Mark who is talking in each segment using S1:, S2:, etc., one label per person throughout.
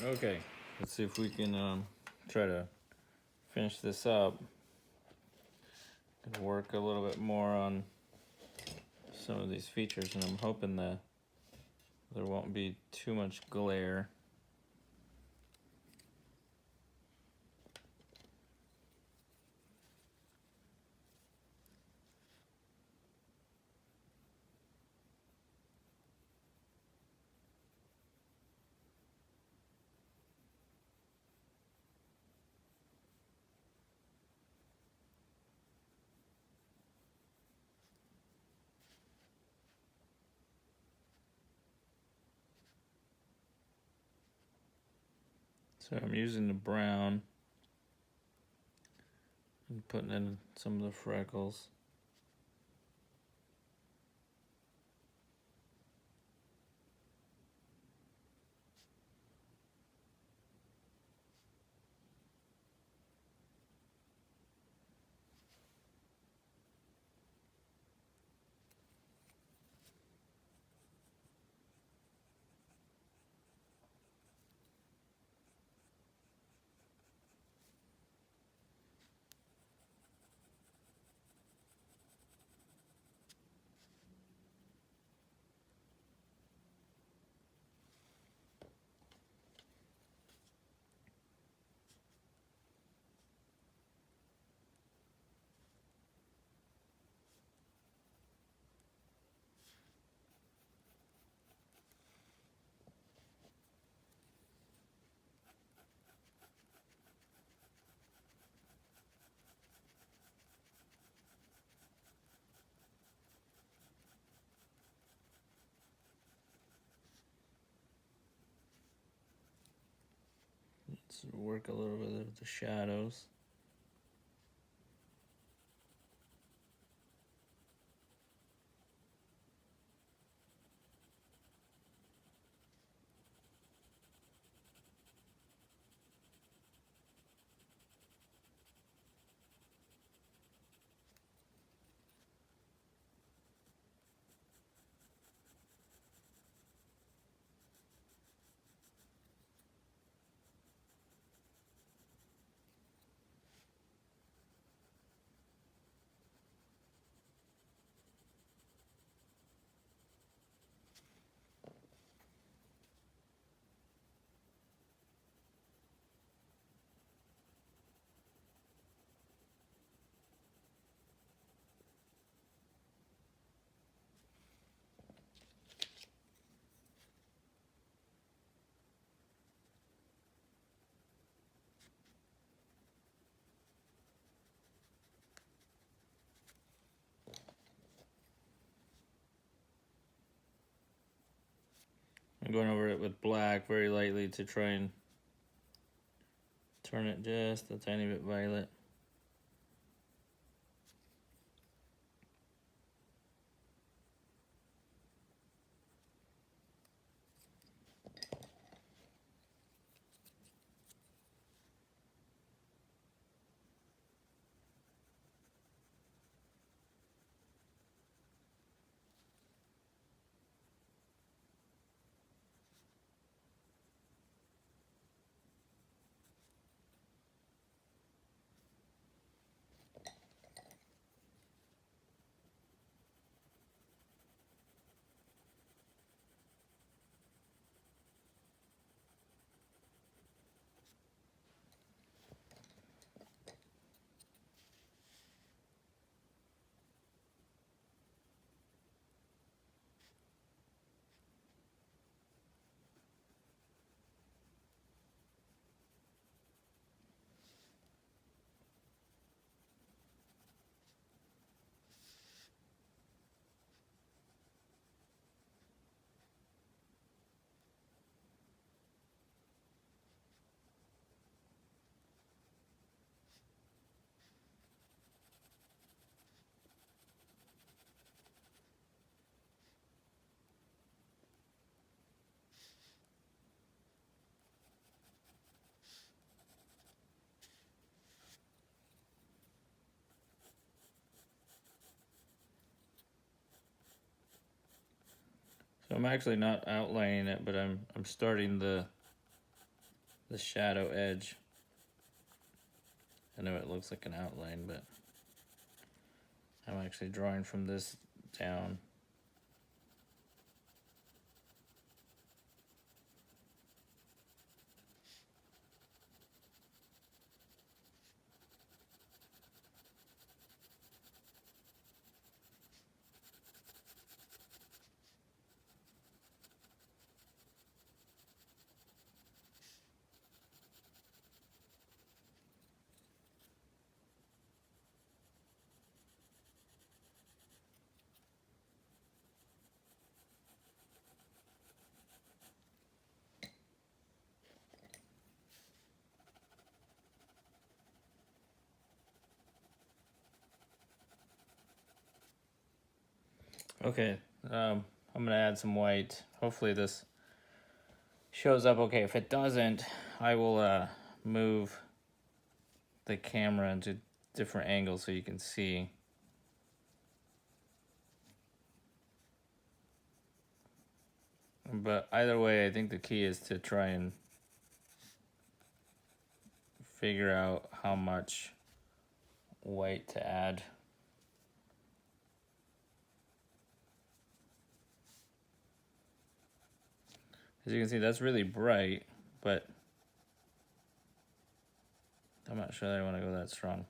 S1: Okay, let's see if we can try to finish this up. Gonna work a little bit more on some of these features, and I'm hoping that there won't be too much glare. So I'm using the brown and putting in some of the freckles. Let's work a little bit of the shadows. I'm going over it with black very lightly to try and turn it just a tiny bit violet. So I'm actually not outlining it, but I'm starting the the shadow edge. I know it looks like an outline, but I'm actually drawing from this down. Okay, I'm gonna add some white. Hopefully this shows up okay. If it doesn't, I will move the camera into different angles so you can see. But either way, I think the key is to try and figure out how much white to add. As you can see, that's really bright, but I'm not sure that I want to go that strong.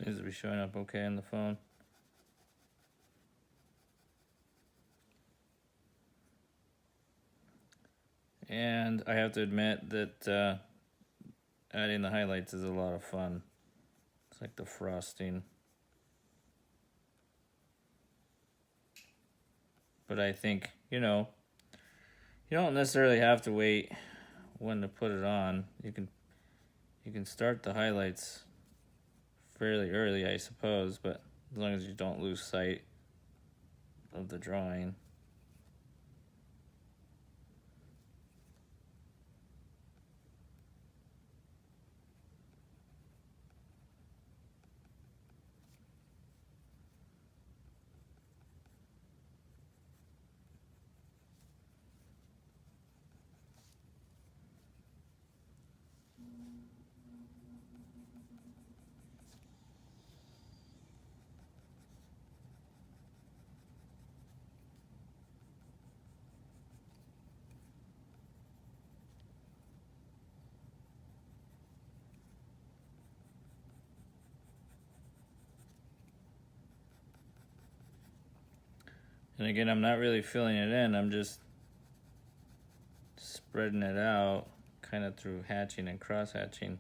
S1: Seems to be showing up okay on the phone. And I have to admit that adding the highlights is a lot of fun. It's like the frosting. But I think, you know, you don't necessarily have to wait when to put it on. You can start the highlights fairly early, I suppose, but as long as you don't lose sight of the drawing. And again, I'm not really filling it in, I'm just spreading it out kind of through hatching and cross hatching.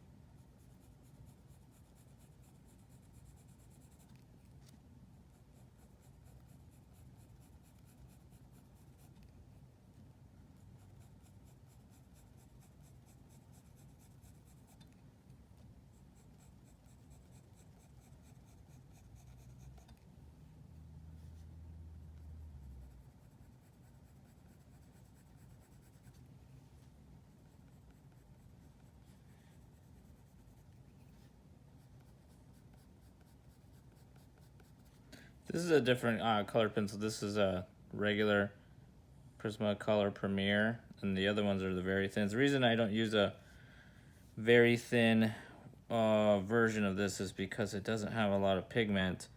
S1: This is a different color pencil. This is a regular Prismacolor Premier, and the other ones are the very thin. The reason I don't use a very thin version of this is because it doesn't have a lot of pigment,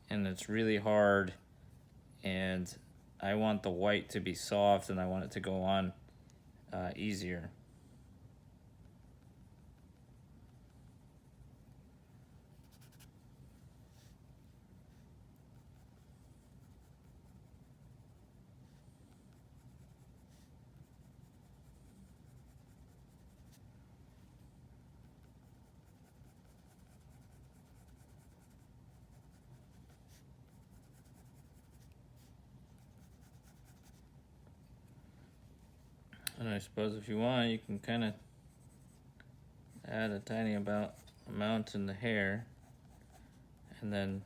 S1: and it's really hard, and I want the white to be soft, and I want it to go on easier. And I suppose if you want, you can kind of add a tiny amount in the hair. And then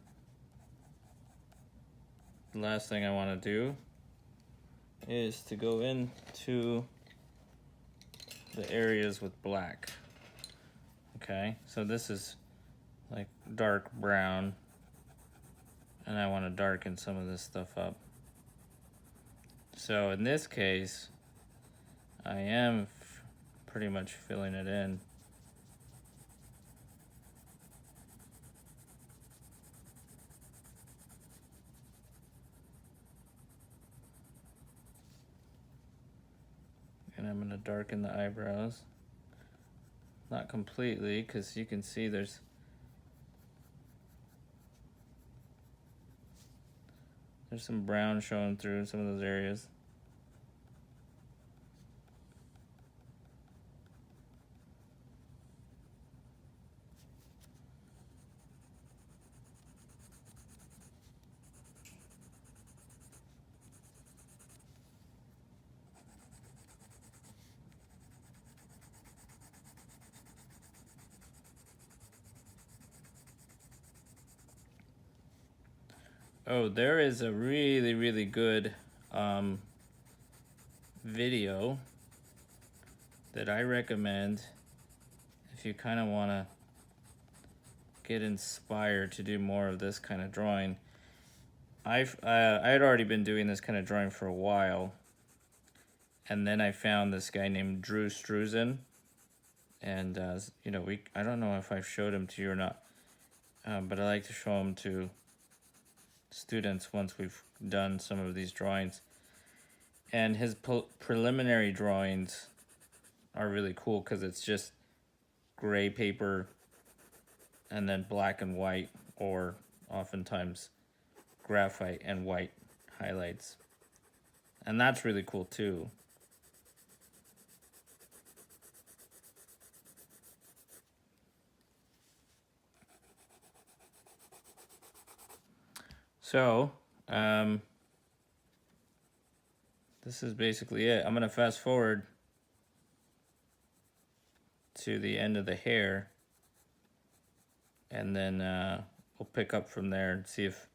S1: the last thing I want to do is to go into the areas with black. Okay, so this is like dark brown, and I want to darken some of this stuff up. So in this case, I am pretty much filling it in. And I'm going to darken the eyebrows. Not completely, because you can see there's some brown showing through in some of those areas. Oh, there is a really, really good video that I recommend if you kind of want to get inspired to do more of this kind of drawing. I had already been doing this kind of drawing for a while, and then I found this guy named Drew Struzan, and you know, I don't know if I've showed him to you or not, but I like to show him to students once we've done some of these drawings. And his preliminary drawings are really cool because it's just gray paper and then black and white, or oftentimes graphite and white highlights. And that's really cool too. So, this is basically it. I'm going to fast forward to the end of the hair, and then we'll pick up from there and see if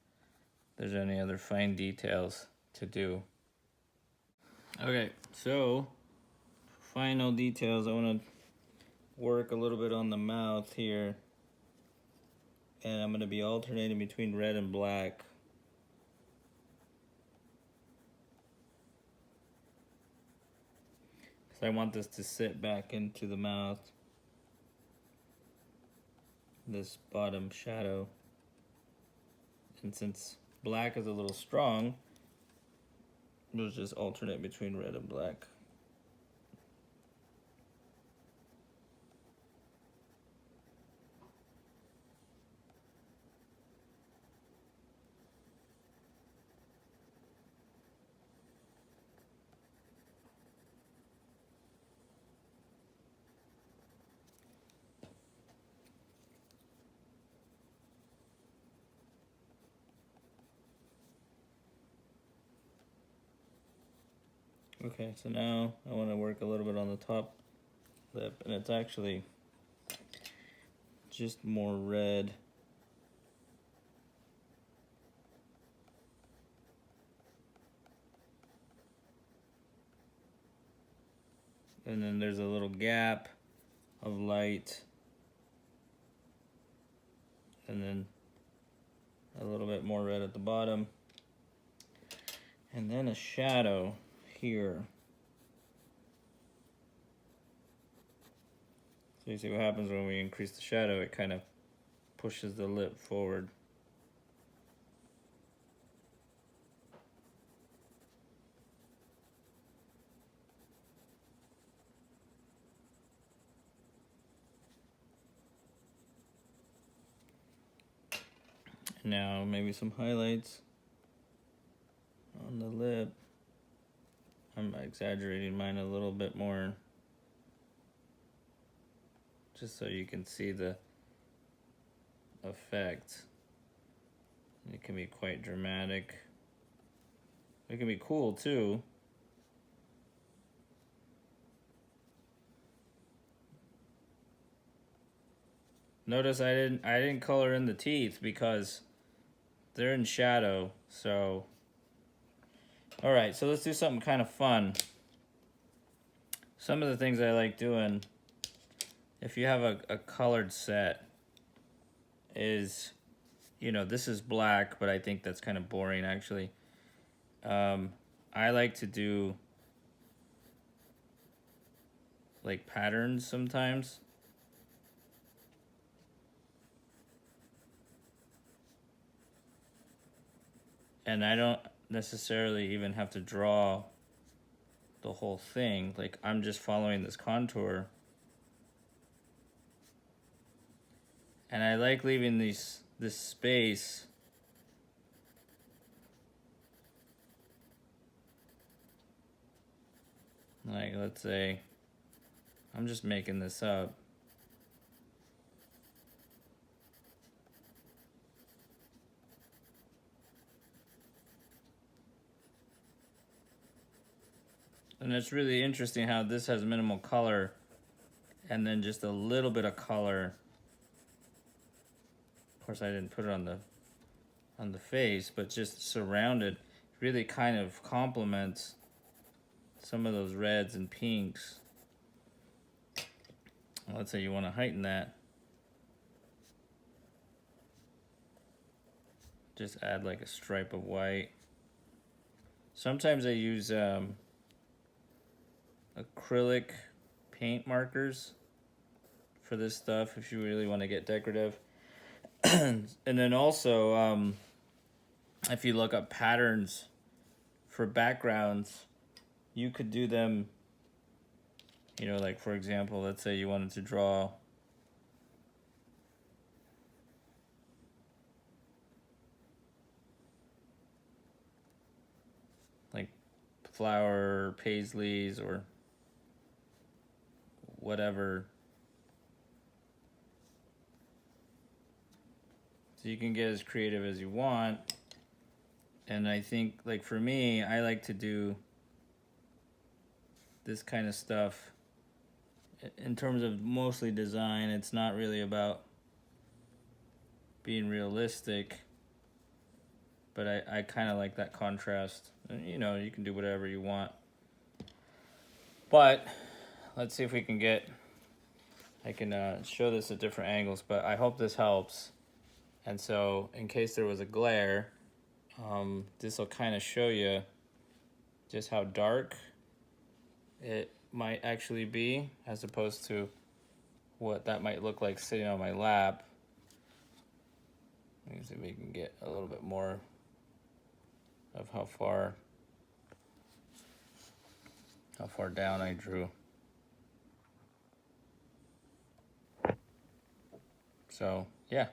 S1: there's any other fine details to do. Okay, so final details. I want to work a little bit on the mouth here, and I'm going to be alternating between red and black. So I want this to sit back into the mouth, this bottom shadow. And since black is a little strong, we'll just alternate between red and black. Okay, so now I want to work a little bit on the top lip, and it's actually just more red. And then there's a little gap of light, and then a little bit more red at the bottom, and then a shadow here. So you see what happens when we increase the shadow, it kind of pushes the lip forward. Now maybe some highlights on the lip. I'm exaggerating mine a little bit more, just so you can see the effect. It can be quite dramatic. It can be cool too. notice I didn't color in the teeth because they're in shadow. So, all right, so let's do something kind of fun. Some of the things I like doing, if you have a colored set, is, you know, this is black, but I think that's kind of boring actually. I like to do like patterns sometimes. And I don't necessarily even have to draw the whole thing. Like, I'm just following this contour. And I like leaving this space like, let's say, I'm just making this up. And it's really interesting how this has minimal color and then just a little bit of color. Of course, I didn't put it on the face, but just surrounded really kind of complements some of those reds and pinks. Let's say you want to heighten that. Just add like a stripe of white. Sometimes I use acrylic paint markers for this stuff if you really want to get decorative. And then also, if you look up patterns for backgrounds, you could do them, you know, like for example, let's say you wanted to draw like flower paisleys or whatever. So you can get as creative as you want. And I think, like for me, I like to do this kind of stuff in terms of mostly design. It's not really about being realistic, but I kind of like that contrast. And, you know, you can do whatever you want. But let's see if we can get, I can show this at different angles, but I hope this helps. And so in case there was a glare, this will kind of show you just how dark it might actually be as opposed to what that might look like sitting on my lap. Let me see if we can get a little bit more of how far down I drew. So yeah,